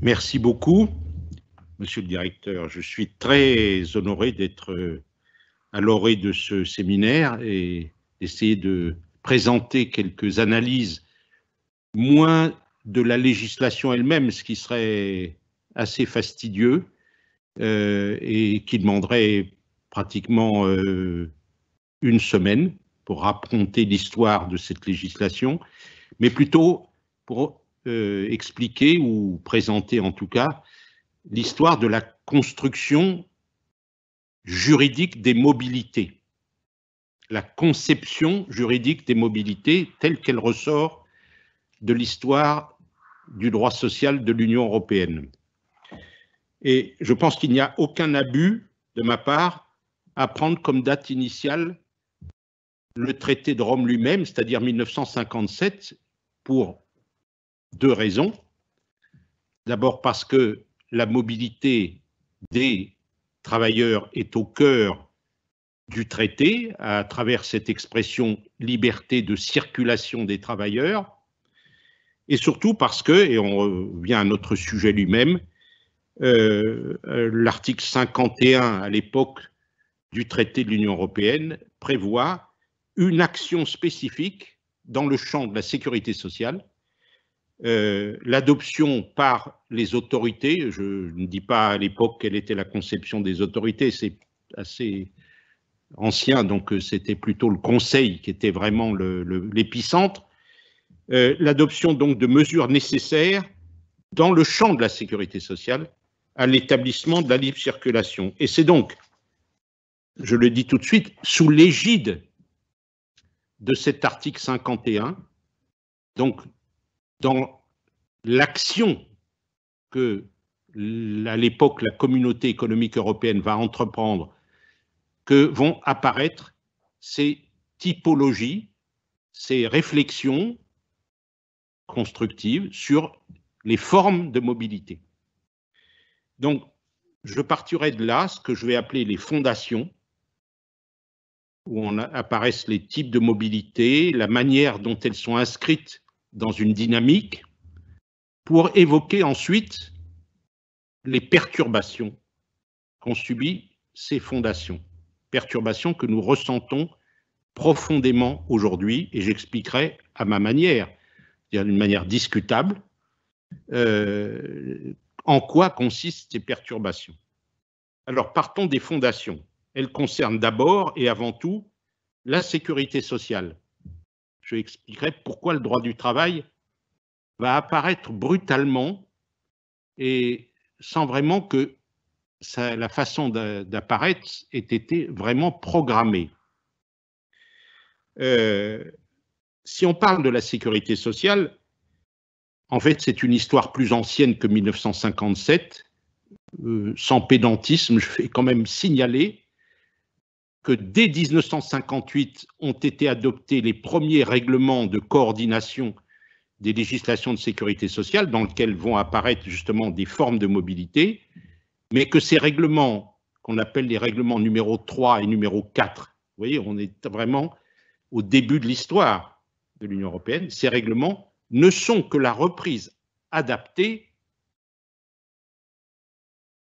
Merci beaucoup, monsieur le directeur. Je suis très honoré d'être à l'orée de ce séminaire et d'essayer de présenter quelques analyses, moins de la législation elle-même, ce qui serait assez fastidieux et qui demanderait pratiquement une semaine pour raconter l'histoire de cette législation, mais plutôt pour expliquer ou présenter en tout cas l'histoire de la construction juridique des mobilités, la conception juridique des mobilités telle qu'elle ressort de l'histoire du droit social de l'Union européenne. Et je pense qu'il n'y a aucun abus de ma part à prendre comme date initiale le traité de Rome lui-même, c'est-à-dire 1957, pour deux raisons. D'abord parce que la mobilité des travailleurs est au cœur du traité, à travers cette expression liberté de circulation des travailleurs, et surtout parce que, et on revient à notre sujet lui-même, l'article 51 à l'époque du traité de l'Union européenne prévoit une action spécifique dans le champ de la sécurité sociale, l'adoption par les autorités. Je ne dis pas à l'époque quelle était la conception des autorités, c'est assez ancien, donc c'était plutôt le Conseil qui était vraiment l'épicentre, l'adoption donc de mesures nécessaires dans le champ de la sécurité sociale à l'établissement de la libre circulation. Et c'est donc, je le dis tout de suite, sous l'égide de cet article 51, donc dans l'action que, à l'époque, la communauté économique européenne va entreprendre, que vont apparaître ces typologies, ces réflexions constructives sur les formes de mobilité. Donc, je partirai de là, ce que je vais appeler les fondations, où apparaissent les types de mobilité, la manière dont elles sont inscrites dans une dynamique, pour évoquer ensuite les perturbations qu'ont subies ces fondations, perturbations que nous ressentons profondément aujourd'hui, et j'expliquerai à ma manière, c'est-à-dire d'une manière discutable, en quoi consistent ces perturbations. Alors, partons des fondations. Elles concernent d'abord et avant tout la sécurité sociale. Je expliquerai pourquoi le droit du travail va apparaître brutalement et sans vraiment que la façon d'apparaître ait été vraiment programmée. Si on parle de la sécurité sociale, en fait, c'est une histoire plus ancienne que 1957. Sans pédantisme, je vais quand même signaler que dès 1958 ont été adoptés les premiers règlements de coordination des législations de sécurité sociale dans lesquels vont apparaître justement des formes de mobilité, mais que ces règlements, qu'on appelle les règlements numéro 3 et numéro 4, vous voyez, on est vraiment au début de l'histoire de l'Union européenne, ces règlements ne sont que la reprise adaptée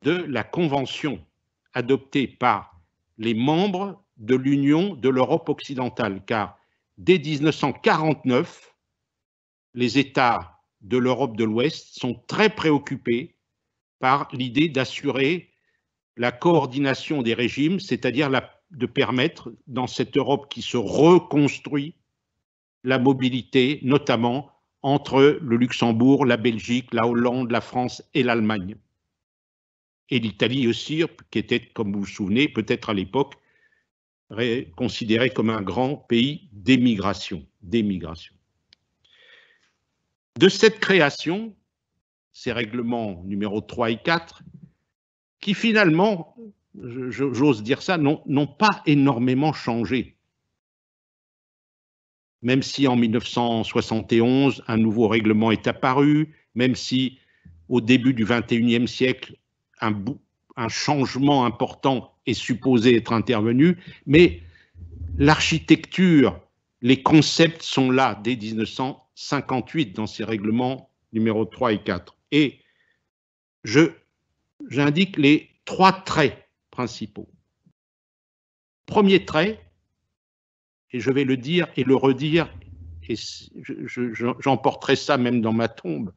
de la convention adoptée par les membres de l'Union de l'Europe occidentale, car dès 1949, les États de l'Europe de l'Ouest sont très préoccupés par l'idée d'assurer la coordination des régimes, c'est-à-dire de permettre, dans cette Europe qui se reconstruit, la mobilité, notamment entre le Luxembourg, la Belgique, la Hollande, la France et l'Allemagne. Et l'Italie aussi, qui était, comme vous vous souvenez, peut-être à l'époque, considéré comme un grand pays d'émigration. De cette création, ces règlements numéro 3 et 4, qui finalement, j'ose dire ça, n'ont pas énormément changé. Même si en 1971, un nouveau règlement est apparu, même si au début du XXIe siècle, un changement important est supposé être intervenu, mais l'architecture, les concepts sont là dès 1958 dans ces règlements numéro 3 et 4. Et j'indique les 3 traits principaux. Premier trait, et je vais le dire et le redire, et j'emporterai ça même dans ma tombe,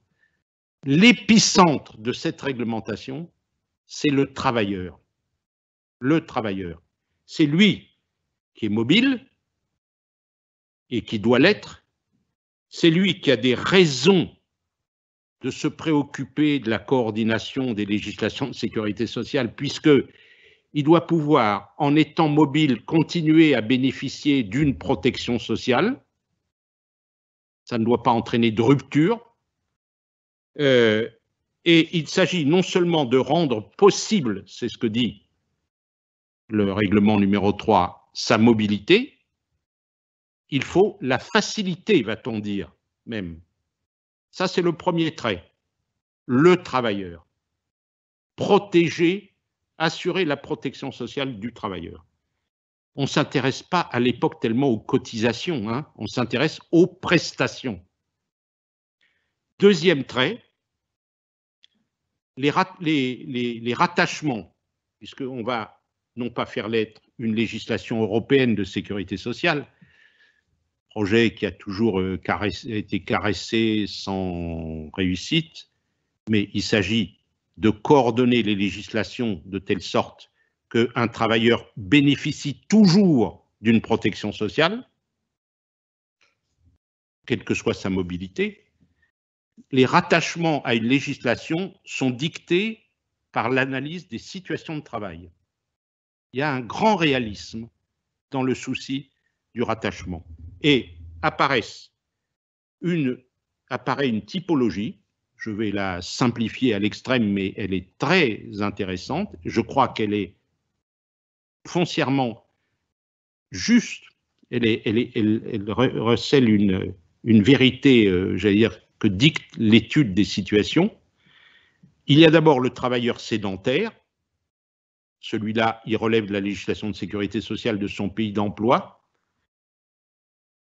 l'épicentre de cette réglementation, c'est le travailleur. Le travailleur. C'est lui qui est mobile et qui doit l'être. C'est lui qui a des raisons de se préoccuper de la coordination des législations de sécurité sociale, puisqu'il doit pouvoir, en étant mobile, continuer à bénéficier d'une protection sociale. Ça ne doit pas entraîner de rupture. Et il s'agit non seulement de rendre possible, c'est ce que dit le règlement numéro 3, sa mobilité, il faut la faciliter, va-t-on dire, même. Ça, c'est le premier trait. Le travailleur. Protéger, assurer la protection sociale du travailleur. On ne s'intéresse pas à l'époque tellement aux cotisations, hein, on s'intéresse aux prestations. Deuxième trait, les rattachements, puisqu'on va non pas faire l'être une législation européenne de sécurité sociale, projet qui a toujours été caressé sans réussite, mais il s'agit de coordonner les législations de telle sorte qu'un travailleur bénéficie toujours d'une protection sociale, quelle que soit sa mobilité. Les rattachements à une législation sont dictés par l'analyse des situations de travail. Il y a un grand réalisme dans le souci du rattachement. Et apparaît une typologie, je vais la simplifier à l'extrême, mais elle est très intéressante. Je crois qu'elle est foncièrement juste, elle recèle une vérité, j'allais dire, que dicte l'étude des situations. Il y a d'abord le travailleur sédentaire. Celui-là, il relève de la législation de sécurité sociale de son pays d'emploi.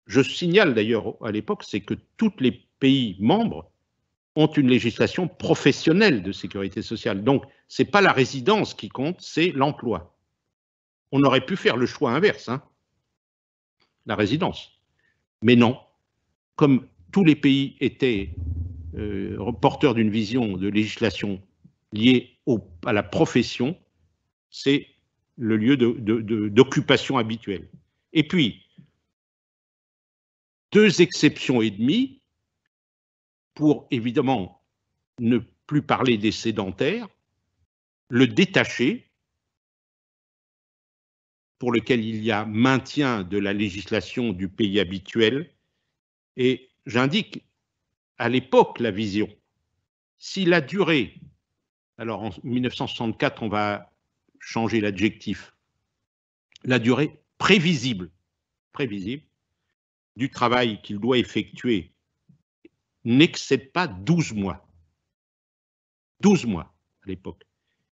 Je signale d'ailleurs à l'époque, c'est que tous les pays membres ont une législation professionnelle de sécurité sociale. Donc, ce n'est pas la résidence qui compte, c'est l'emploi. On aurait pu faire le choix inverse, hein, la résidence. Mais non, comme tous les pays étaient porteurs d'une vision de législation liée à la profession, c'est le lieu d'occupation habituelle. Et puis, 2 exceptions et demie, pour évidemment ne plus parler des sédentaires, le détaché, pour lequel il y a maintien de la législation du pays habituel, et j'indique à l'époque la vision. Si la durée, alors en 1964 on va changer l'adjectif, la durée prévisible du travail qu'il doit effectuer n'excède pas 12 mois. 12 mois à l'époque.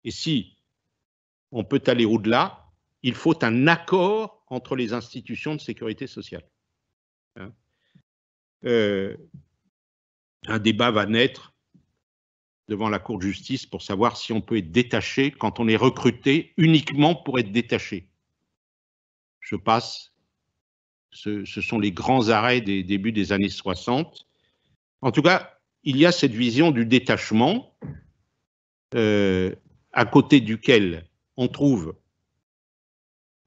Et si on peut aller au-delà, il faut un accord entre les institutions de sécurité sociale. Hein, un débat va naître devant la Cour de justice pour savoir si on peut être détaché quand on est recruté uniquement pour être détaché. Je passe, ce sont les grands arrêts des débuts des années 60. En tout cas, il y a cette vision du détachement, à côté duquel on trouve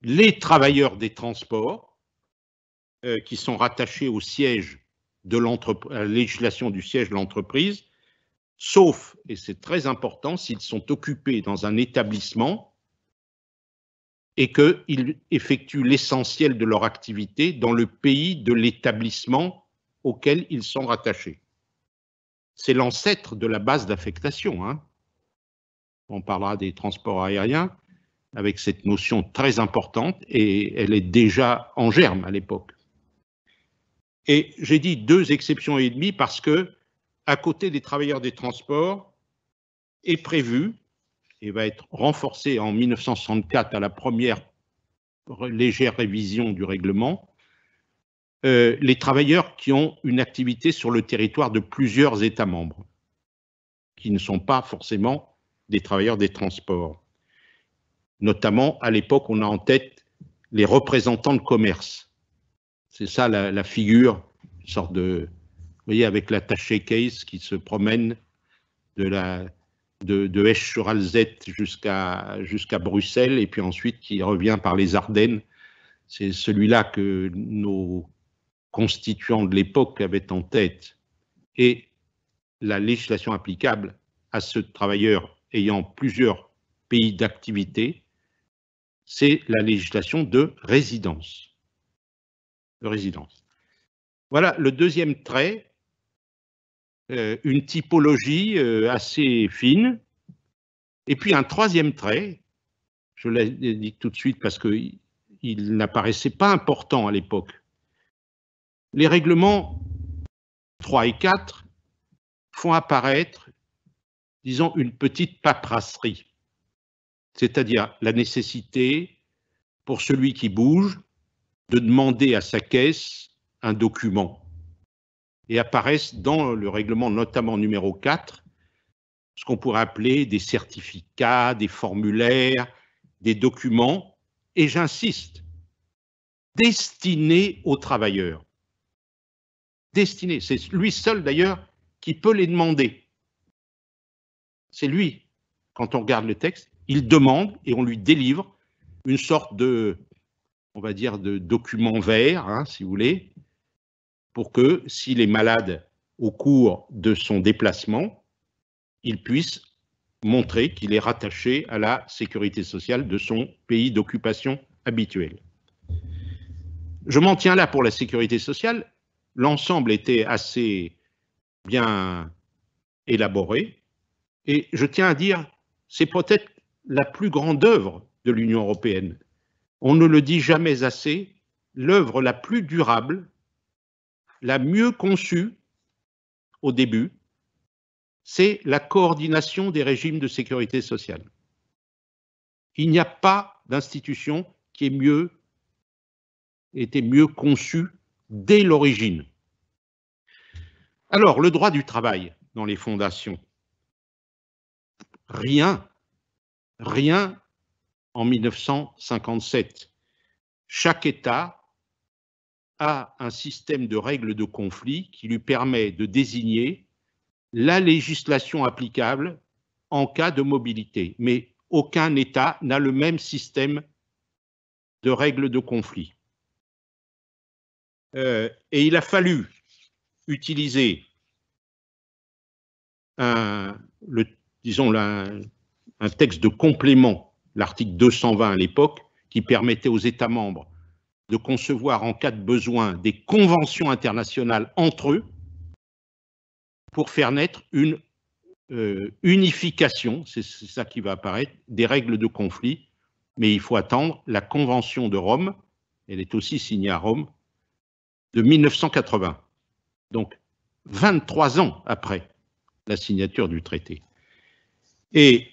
les travailleurs des transports qui sont rattachés au siège de l'entreprise, à la législation du siège de l'entreprise, sauf, et c'est très important, s'ils sont occupés dans un établissement et qu'ils effectuent l'essentiel de leur activité dans le pays de l'établissement auquel ils sont rattachés. C'est l'ancêtre de la base d'affectation, hein. On parlera des transports aériens avec cette notion très importante et elle est déjà en germe à l'époque. Et j'ai dit 2 exceptions et demie parce que, à côté des travailleurs des transports, est prévu et va être renforcé en 1964 à la première légère révision du règlement, les travailleurs qui ont une activité sur le territoire de plusieurs États membres, qui ne sont pas forcément des travailleurs des transports. Notamment, à l'époque, on a en tête les représentants de commerce. C'est ça la figure, une sorte de, vous voyez, avec l'attaché case qui se promène de Esch-sur-Alzette jusqu'à Bruxelles, et puis ensuite qui revient par les Ardennes. C'est celui-là que nos constituants de l'époque avaient en tête. Et la législation applicable à ce travailleur ayant plusieurs pays d'activité, c'est la législation de résidence. Voilà le deuxième trait, une typologie assez fine. Et puis un troisième trait, je l'ai dit tout de suite parce qu'il n'apparaissait pas important à l'époque. Les règlements 3 et 4 font apparaître, disons, une petite paperasserie, c'est-à-dire la nécessité pour celui qui bouge de demander à sa caisse un document. Et apparaissent dans le règlement, notamment numéro 4, ce qu'on pourrait appeler des certificats, des formulaires, des documents, et j'insiste, destinés aux travailleurs. Destinés, c'est lui seul d'ailleurs qui peut les demander. C'est lui, quand on regarde le texte, il demande et on lui délivre une sorte de, on va dire, de document vert, hein, si vous voulez, pour que s'il est malade au cours de son déplacement, il puisse montrer qu'il est rattaché à la sécurité sociale de son pays d'occupation habituel. Je m'en tiens là pour la sécurité sociale. L'ensemble était assez bien élaboré et je tiens à dire, c'est peut-être la plus grande œuvre de l'Union européenne. On ne le dit jamais assez, l'œuvre la plus durable, la mieux conçue au début, c'est la coordination des régimes de sécurité sociale. Il n'y a pas d'institution qui ait été mieux conçue dès l'origine. Alors, le droit du travail dans les fondations. Rien en 1957. Chaque État a un système de règles de conflit qui lui permet de désigner la législation applicable en cas de mobilité. Mais aucun État n'a le même système de règles de conflit. Et il a fallu utiliser un texte de complément, l'article 220 à l'époque, qui permettait aux États membres de concevoir en cas de besoin des conventions internationales entre eux pour faire naître une unification, c'est ça qui va apparaître, des règles de conflit, mais il faut attendre la Convention de Rome, elle est aussi signée à Rome, de 1980, donc 23 ans après la signature du traité. Et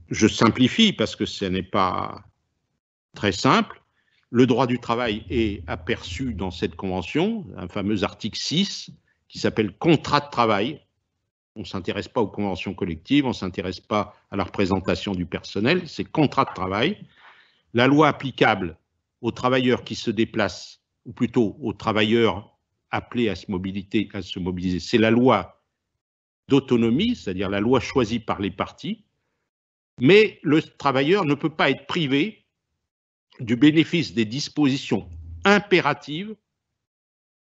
je simplifie parce que ce n'est pas très simple. Le droit du travail est aperçu dans cette convention, un fameux article 6 qui s'appelle contrat de travail. On ne s'intéresse pas aux conventions collectives, on ne s'intéresse pas à la représentation du personnel, c'est contrat de travail. La loi applicable aux travailleurs qui se déplacent, ou plutôt aux travailleurs appelés à se mobiliser, c'est la loi d'autonomie, c'est-à-dire la loi choisie par les partis, mais le travailleur ne peut pas être privé du bénéfice des dispositions impératives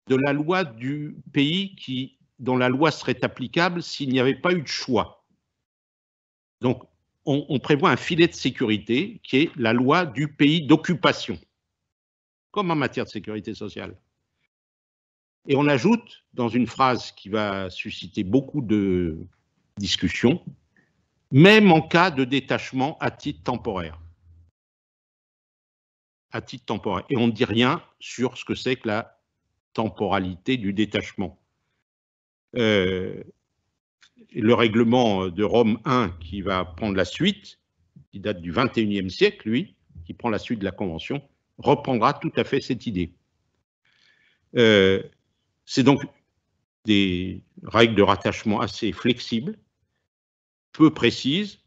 de la loi du pays dont la loi serait applicable s'il n'y avait pas eu de choix. Donc, on prévoit un filet de sécurité qui est la loi du pays d'occupation, comme en matière de sécurité sociale. Et on ajoute, dans une phrase qui va susciter beaucoup de discussions, même en cas de détachement à titre temporaire. À titre temporaire. Et on ne dit rien sur ce que c'est que la temporalité du détachement. Le règlement de Rome 1 qui va prendre la suite, qui date du XXIe siècle, lui, qui prend la suite de la Convention, reprendra tout à fait cette idée. C'est donc des règles de rattachement assez flexibles peu précise,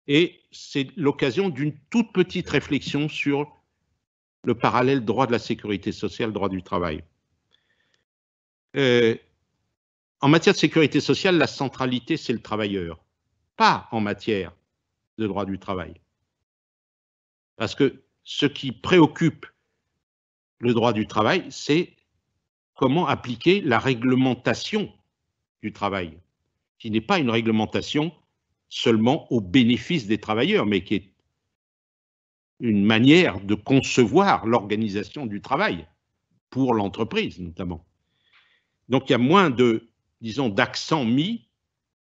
et c'est l'occasion d'une toute petite réflexion sur le parallèle droit de la sécurité sociale, droit du travail. En matière de sécurité sociale, la centralité, c'est le travailleur, pas en matière de droit du travail. Parce que ce qui préoccupe le droit du travail, c'est comment appliquer la réglementation du travail, qui n'est pas une réglementation seulement au bénéfice des travailleurs, mais qui est une manière de concevoir l'organisation du travail pour l'entreprise notamment. Donc il y a moins de, disons, d'accent mis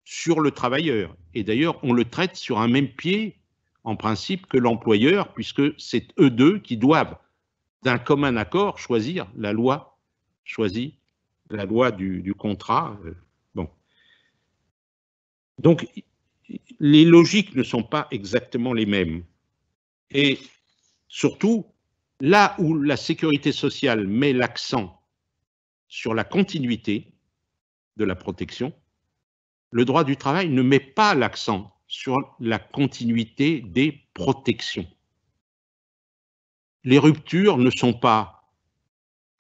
sur le travailleur. Et d'ailleurs, on le traite sur un même pied, en principe, que l'employeur, puisque c'est eux deux qui doivent, d'un commun accord, choisir la loi, du contrat. Bon. Donc, les logiques ne sont pas exactement les mêmes. Et surtout, là où la sécurité sociale met l'accent sur la continuité de la protection, le droit du travail ne met pas l'accent sur la continuité des protections. Les ruptures ne sont pas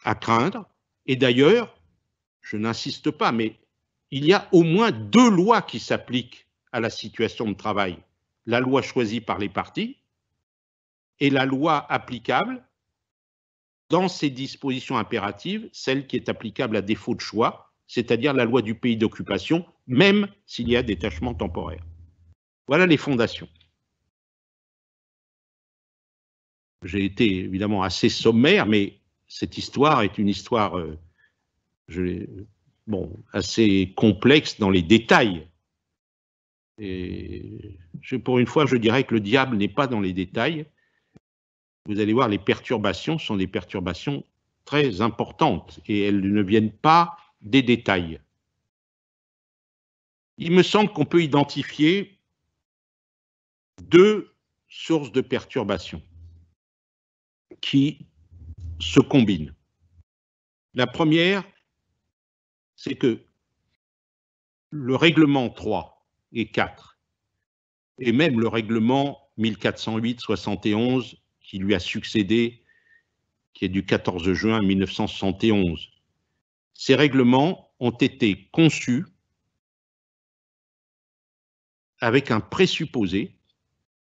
à craindre, et d'ailleurs, je n'insiste pas, mais il y a au moins 2 lois qui s'appliquent à la situation de travail. La loi choisie par les partis et la loi applicable dans ses dispositions impératives, celle qui est applicable à défaut de choix, c'est-à-dire la loi du pays d'occupation, même s'il y a détachement temporaire. Voilà les fondations. J'ai été évidemment assez sommaire, mais cette histoire est une histoire assez complexe dans les détails. Et pour une fois, je dirais que le diable n'est pas dans les détails. Vous allez voir, les perturbations sont des perturbations très importantes et elles ne viennent pas des détails. Il me semble qu'on peut identifier 2 sources de perturbations qui se combinent. La première, c'est que le règlement 3 et 4, et même le règlement 1408-71 qui lui a succédé, qui est du 14 juin 1971, ces règlements ont été conçus avec un présupposé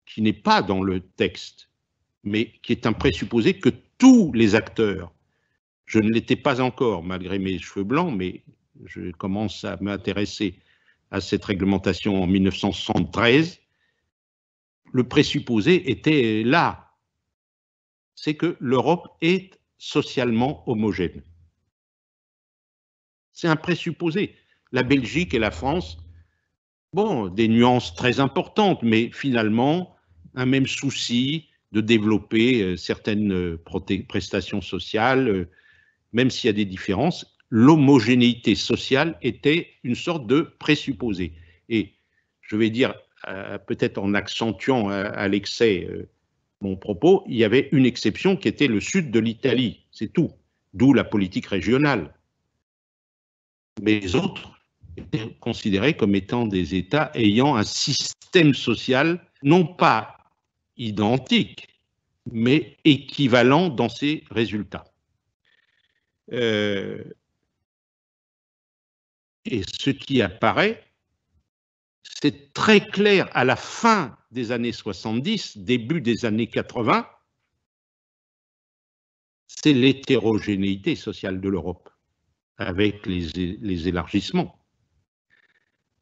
qui n'est pas dans le texte, mais qui est un présupposé que tous les acteurs, je ne l'étais pas encore malgré mes cheveux blancs, mais je commence à m'intéresser à cette réglementation en 1973, le présupposé était là, c'est que l'Europe est socialement homogène. C'est un présupposé. La Belgique et la France, bon, des nuances très importantes, mais finalement, un même souci de développer certaines prestations sociales, même s'il y a des différences, l'homogénéité sociale était une sorte de présupposé. Et je vais dire, peut-être en accentuant à l'excès mon propos, il y avait une exception qui était le sud de l'Italie, c'est tout, d'où la politique régionale. Mais les autres étaient considérés comme étant des États ayant un système social non pas identique, mais équivalent dans ses résultats. Et ce qui apparaît, c'est très clair à la fin des années 70, début des années 80, c'est l'hétérogénéité sociale de l'Europe, avec les élargissements,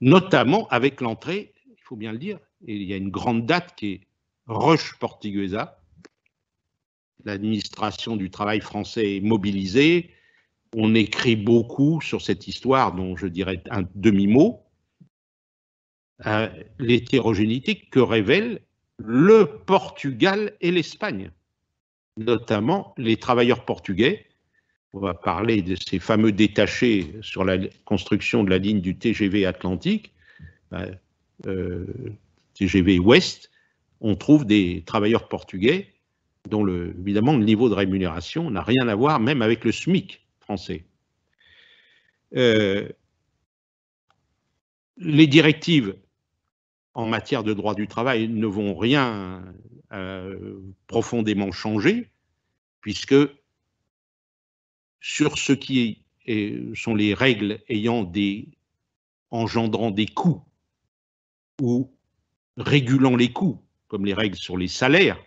notamment avec l'entrée, il faut bien le dire, et il y a une grande date qui est Roche Portuguesa, l'administration du travail français est mobilisée, on écrit beaucoup sur cette histoire dont je dirais un demi-mot, l'hétérogénéité que révèlent le Portugal et l'Espagne, notamment les travailleurs portugais. On va parler de ces fameux détachés sur la construction de la ligne du TGV Atlantique, TGV Ouest, on trouve des travailleurs portugais dont évidemment le niveau de rémunération n'a rien à voir même avec le SMIC français. Les directives en matière de droit du travail ne vont rien profondément changer, puisque sur ce qui sont les règles engendrant des coûts ou régulant les coûts, comme les règles sur les salaires,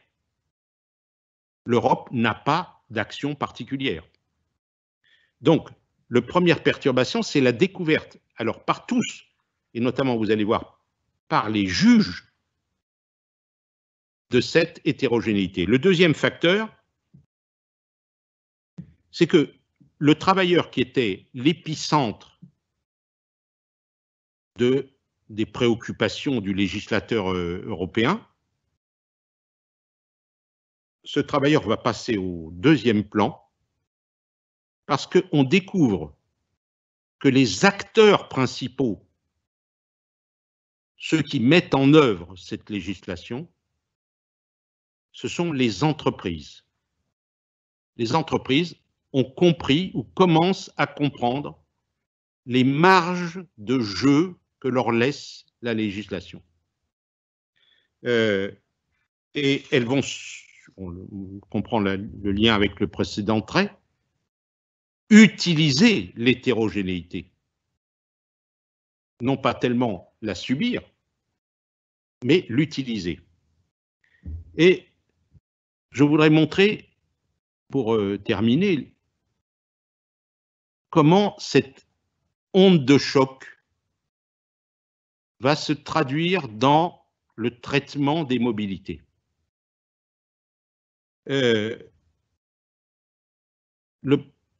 l'Europe n'a pas d'action particulière. Donc, la première perturbation, c'est la découverte, alors par tous, et notamment, vous allez voir, par les juges, de cette hétérogénéité. Le deuxième facteur, c'est que le travailleur qui était l'épicentre des préoccupations du législateur européen, ce travailleur va passer au deuxième plan parce qu'on découvre que les acteurs principaux, ceux qui mettent en œuvre cette législation, ce sont les entreprises. Les entreprises ont compris ou commencent à comprendre les marges de jeu que leur laisse la législation. Et elles vont, on comprend le lien avec le précédent trait, utiliser l'hétérogénéité. Non pas tellement la subir, mais l'utiliser. Et je voudrais montrer, pour terminer, comment cette onde de choc va se traduire dans le traitement des mobilités. Le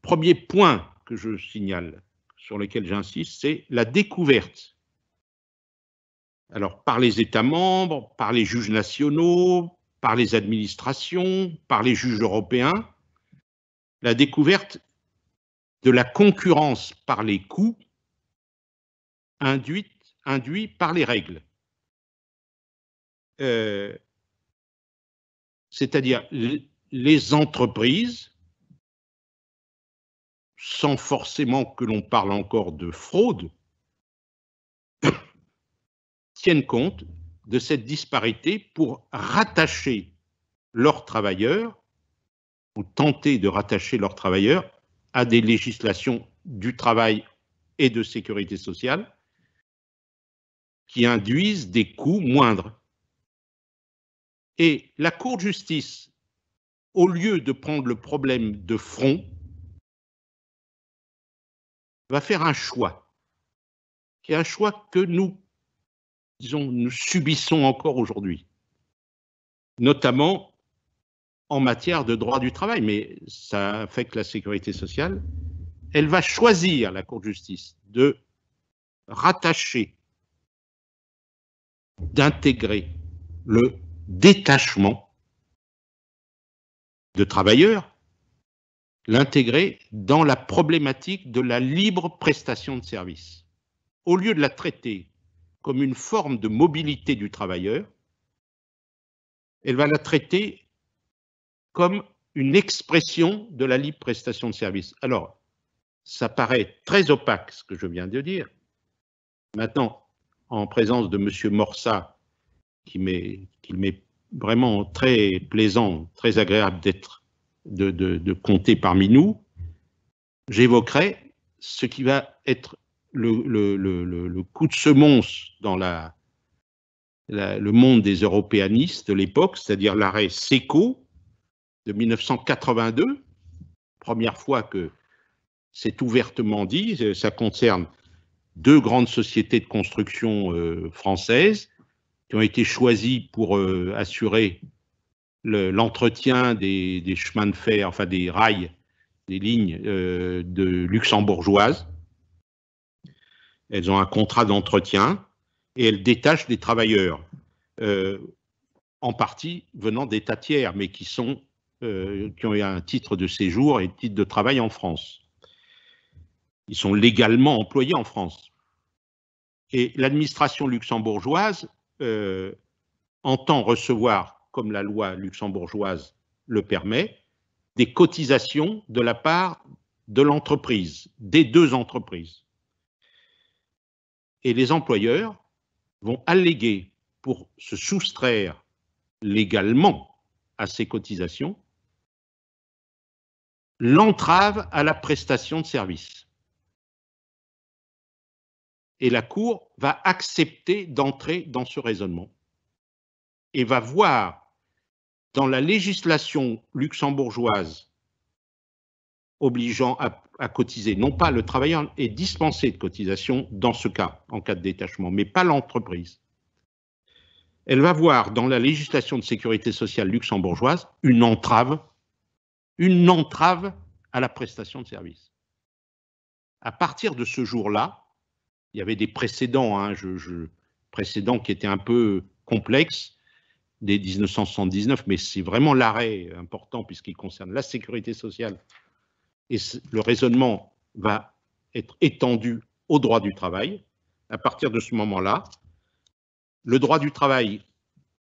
premier point que je signale, sur lequel j'insiste, c'est la découverte. Alors, par les États membres, par les juges nationaux, par les administrations, par les juges européens, la découverte de la concurrence par les coûts induit par les règles. C'est-à-dire les entreprises, sans forcément que l'on parle encore de fraude, tiennent compte de cette disparité pour rattacher leurs travailleurs, ou tenter de rattacher leurs travailleurs à des législations du travail et de sécurité sociale qui induisent des coûts moindres. Et la Cour de justice, au lieu de prendre le problème de front, va faire un choix, qui est un choix que nous subissons encore aujourd'hui, notamment en matière de droit du travail, mais ça affecte la sécurité sociale. Elle va choisir, la Cour de justice, de rattacher, d'intégrer le détachement de travailleurs, l'intégrer dans la problématique de la libre prestation de services. Au lieu de la traiter comme une forme de mobilité du travailleur, elle va la traiter comme une expression de la libre prestation de services. Alors, ça paraît très opaque ce que je viens de dire. Maintenant, en présence de M. Morsa, qu'il m'est vraiment très plaisant, très agréable de compter parmi nous, j'évoquerai ce qui va être le coup de semonce dans le monde des européanistes de l'époque, c'est-à-dire l'arrêt SECO de 1982, première fois que c'est ouvertement dit. Ça concerne deux grandes sociétés de construction françaises qui ont été choisies pour assurer l'entretien des chemins de fer, enfin des rails, des lignes de luxembourgeoises. Elles ont un contrat d'entretien et elles détachent des travailleurs, en partie venant d'États tiers, mais qui ont eu un titre de séjour et un titre de travail en France. Ils sont légalement employés en France. Et l'administration luxembourgeoise entend recevoir, comme la loi luxembourgeoise le permet, des cotisations de la part de l'entreprise, des deux entreprises. Et les employeurs vont alléguer pour se soustraire légalement à ces cotisations, l'entrave à la prestation de service. Et la Cour va accepter d'entrer dans ce raisonnement et va voir dans la législation luxembourgeoise obligeant à cotiser, non pas le travailleur est dispensé de cotisation dans ce cas, en cas de détachement, mais pas l'entreprise. Elle va voir dans la législation de sécurité sociale luxembourgeoise une entrave à la prestation de service. À partir de ce jour-là, il y avait des précédents, précédents qui étaient un peu complexes, dès 1979, mais c'est vraiment l'arrêt important puisqu'il concerne la sécurité sociale et le raisonnement va être étendu au droit du travail. À partir de ce moment-là, le droit du travail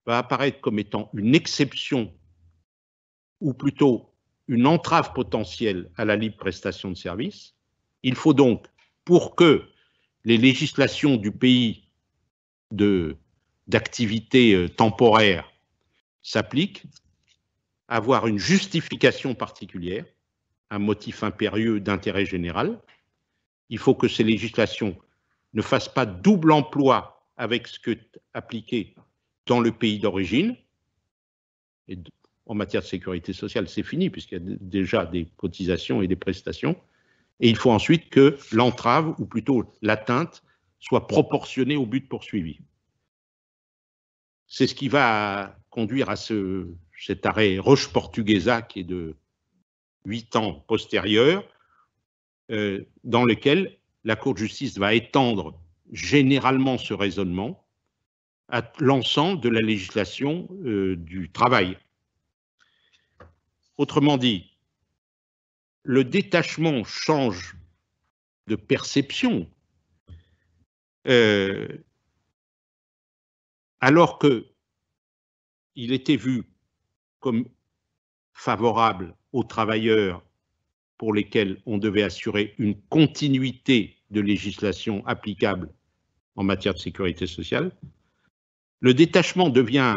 va apparaître comme étant une exception ou plutôt une entrave potentielle à la libre prestation de service. Il faut donc, pour que les législations du pays d'activité temporaire s'appliquent, avoir une justification particulière, un motif impérieux d'intérêt général. Il faut que ces législations ne fassent pas double emploi avec ce qui est appliqué dans le pays d'origine. Et en matière de sécurité sociale, c'est fini, puisqu'il y a déjà des cotisations et des prestations. Et il faut ensuite que l'entrave, ou plutôt l'atteinte, soit proportionnée au but poursuivi. C'est ce qui va conduire à cet arrêt Roche Portuguesa, qui est de 8 ans postérieur, dans lequel la Cour de justice va étendre généralement ce raisonnement à l'ensemble de la législation du travail. Autrement dit, le détachement change de perception alors qu'il était vu comme favorable aux travailleurs pour lesquels on devait assurer une continuité de législation applicable en matière de sécurité sociale, le détachement devient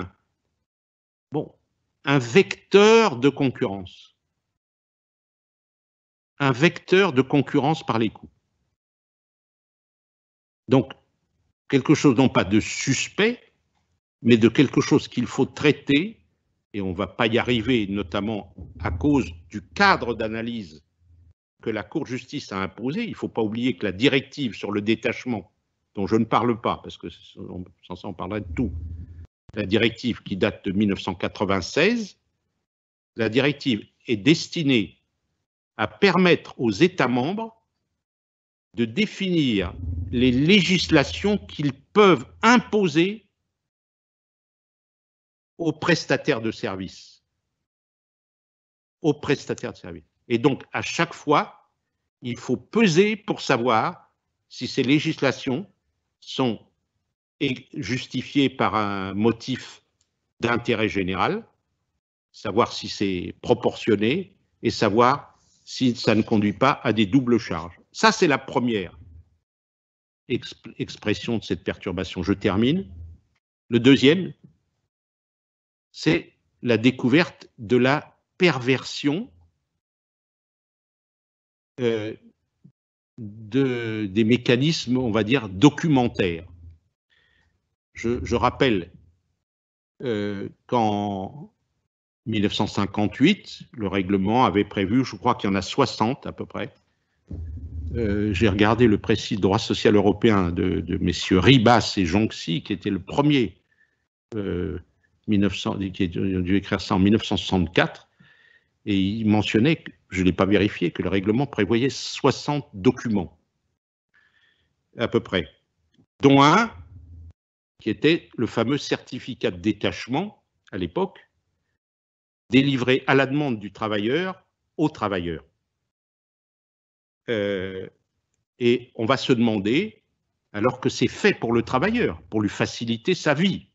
un vecteur de concurrence. Un vecteur de concurrence par les coûts. Donc, quelque chose non pas de suspect, mais de quelque chose qu'il faut traiter, et on ne va pas y arriver, notamment à cause du cadre d'analyse que la Cour de justice a imposé. Il ne faut pas oublier que la directive sur le détachement, dont je ne parle pas, parce que sans ça on parlerait de tout, la directive qui date de 1996, la directive est destinée à permettre aux États membres de définir les législations qu'ils peuvent imposer aux prestataires de services. Aux prestataires de services. Et donc, à chaque fois, il faut peser pour savoir si ces législations sont justifiées par un motif d'intérêt général, savoir si c'est proportionné et savoir si ça ne conduit pas à des doubles charges. Ça, c'est la première expression de cette perturbation. Je termine. Le deuxième, c'est la découverte de la perversion des mécanismes, on va dire, documentaires. Je rappelle qu'en 1958, le règlement avait prévu, je crois qu'il y en a 60 à peu près. J'ai regardé le précis de droit social européen de messieurs Ribas et Jonxy, qui était le premier, qui a dû écrire ça en 1964, et il mentionnait, je ne l'ai pas vérifié, que le règlement prévoyait 60 documents, à peu près, dont un qui était le fameux certificat de détachement, à l'époque, délivré à la demande du travailleur au travailleur. Et on va se demander, alors que c'est fait pour le travailleur, pour lui faciliter sa vie,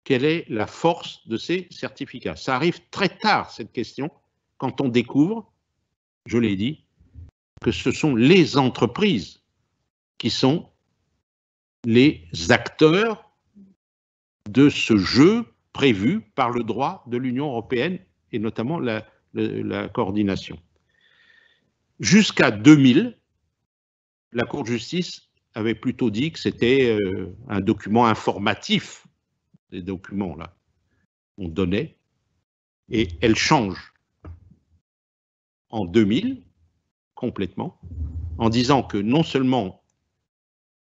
quelle est la force de ces certificats? Ça arrive très tard, cette question, quand on découvre, je l'ai dit, que ce sont les entreprises qui sont les acteurs de ce jeu prévu par le droit de l'Union européenne et notamment la coordination. Jusqu'à 2000, la Cour de justice avait plutôt dit que c'était un document informatif, ces documents-là, on donnait, et elle change en 2000, complètement, en disant que non seulement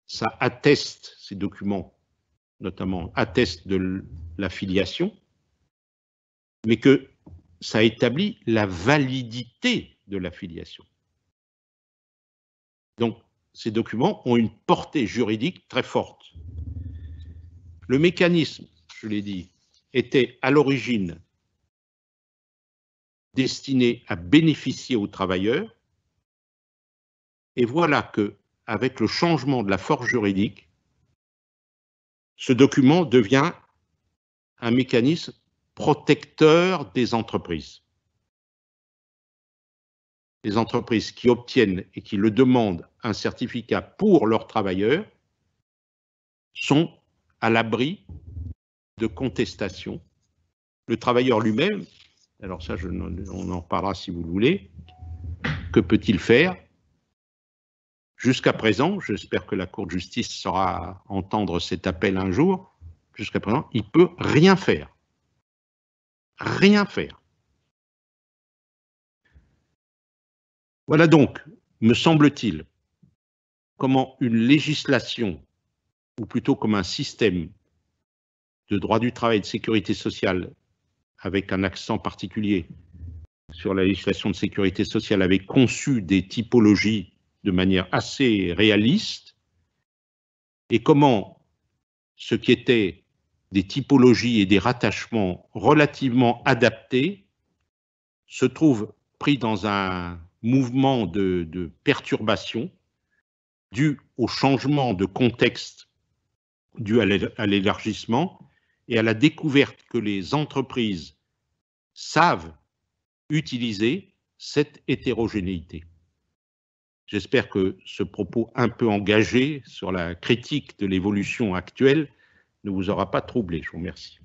ça atteste, ces documents, notamment, attestent de la filiation, mais que ça établit la validité de la filiation. Donc, ces documents ont une portée juridique très forte. Le mécanisme, je l'ai dit, était à l'origine destiné à bénéficier aux travailleurs, et voilà que, avec le changement de la force juridique, ce document devient un mécanisme protecteur des entreprises. Les entreprises qui obtiennent et qui le demandent un certificat pour leurs travailleurs sont à l'abri de contestation. Le travailleur lui-même, alors ça on en reparlera si vous le voulez, que peut-il faire? Jusqu'à présent, j'espère que la Cour de justice saura entendre cet appel un jour, jusqu'à présent, il ne peut rien faire. Rien faire. Voilà donc, me semble-t-il, comment une législation, ou plutôt comme un système de droit du travail et de sécurité sociale, avec un accent particulier sur la législation de sécurité sociale, avait conçu des typologies de manière assez réaliste, et comment ce qui était des typologies et des rattachements relativement adaptés se trouve pris dans un mouvement de perturbation dû au changement de contexte dû à l'élargissement et à la découverte que les entreprises savent utiliser cette hétérogénéité. J'espère que ce propos un peu engagé sur la critique de l'évolution actuelle ne vous aura pas troublé. Je vous remercie.